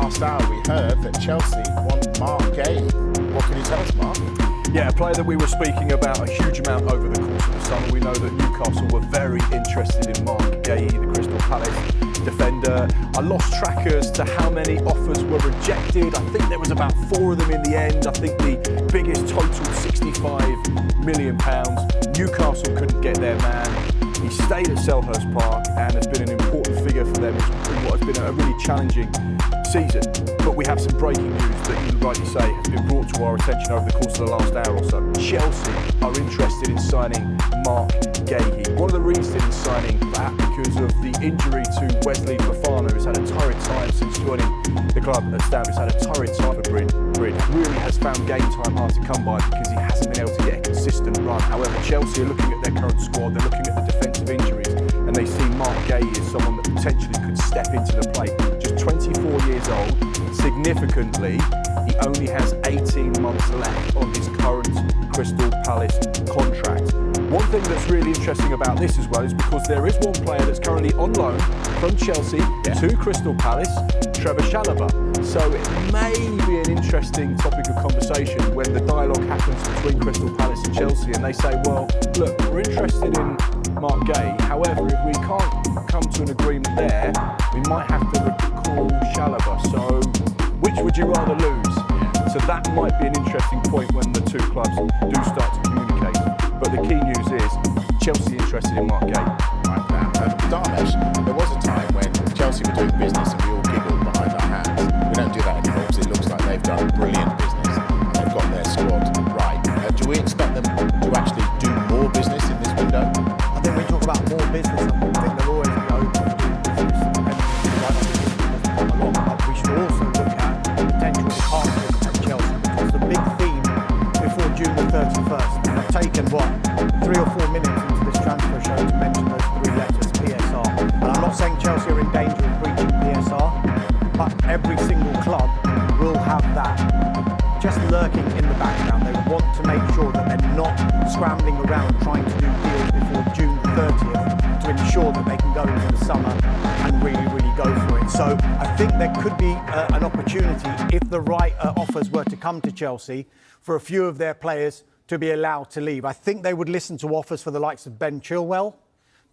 last hour we heard that Chelsea want Marc Guéhi. What can you tell us, Marc? Yeah, a player that we were speaking about a huge amount over the course of the summer. We know that Newcastle were very interested in Marc Guéhi, the Crystal Palace defender. I lost track as to how many offers were rejected. I think there was about 4 of them in the end. I think the biggest total, £65 million. Newcastle couldn't get their man. He stayed at Selhurst Park and has been an important figure for them in what has been a really challenging season. But we have some breaking news that you rightly say has been brought to our attention over the course of the last hour or so. Chelsea are interested in signing Marc Guéhi. One of the reasons in signing that because of the injury to Wesley Fofana, who's had a torrid time since joining the club at Stamford. He's had a torrid time for Brid. Really has found game time hard to come by because he hasn't been able to get a consistent run. However, Chelsea are looking at their current squad, they're looking at the defensive injuries, and they see Marc Guéhi as someone that potentially could step into the play. Just 24 years old, significantly, he only has 18 months left on his current Crystal Palace contract. One thing that's really interesting about this as well is because there is one player that's currently on loan from Chelsea to Crystal Palace, Trevor Chalobah. So it may be an interesting topic of conversation when the dialogue happens between Crystal Palace and Chelsea and they say, well, look, we're interested in Marc Guéhi. However, if we can't come to an agreement there, we might have to recall Chalobah. So which would you rather lose? So that might be an interesting point when the two clubs do start to communicate. But the key news is Chelsea interested in Marc Guéhi. Right now, Darmesh, there was a time when Chelsea were doing business and we all giggled behind our hands. We don't do that anymore because it looks like they've done brilliant business and they've got their squad right. Do we expect them to actually do more business in this window? I think when we talk about more business, I think they'll always be open to doing business. But we should also look at potential partners at Chelsea because the big theme before June the 31st, and I've taken 3 or 4 minutes into this transfer show to mention those 3 letters, PSR. And I'm not saying Chelsea are in danger of breaching PSR, but every single club will have that just lurking in the background. They want to make sure that they're not scrambling around trying to do deals before June the 30th to ensure that they can go into the summer and really go for it. So I think there could be an opportunity if the right offers were to come to Chelsea for a few of their players to be allowed to leave. I think they would listen to offers for the likes of Ben Chilwell,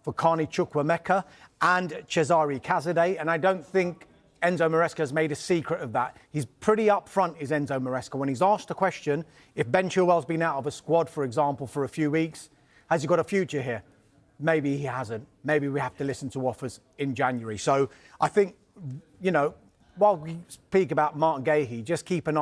for Carney Chukwuemeka and Cesare Cazorla, and I don't think Enzo Maresca has made a secret of that. He's pretty upfront, is Enzo Maresca. When he's asked a question, if Ben Chilwell's been out of a squad, for example, for a few weeks, has he got a future here? Maybe he hasn't. Maybe we have to listen to offers in January. So I think, while we speak about Marc Guéhi, just keep an eye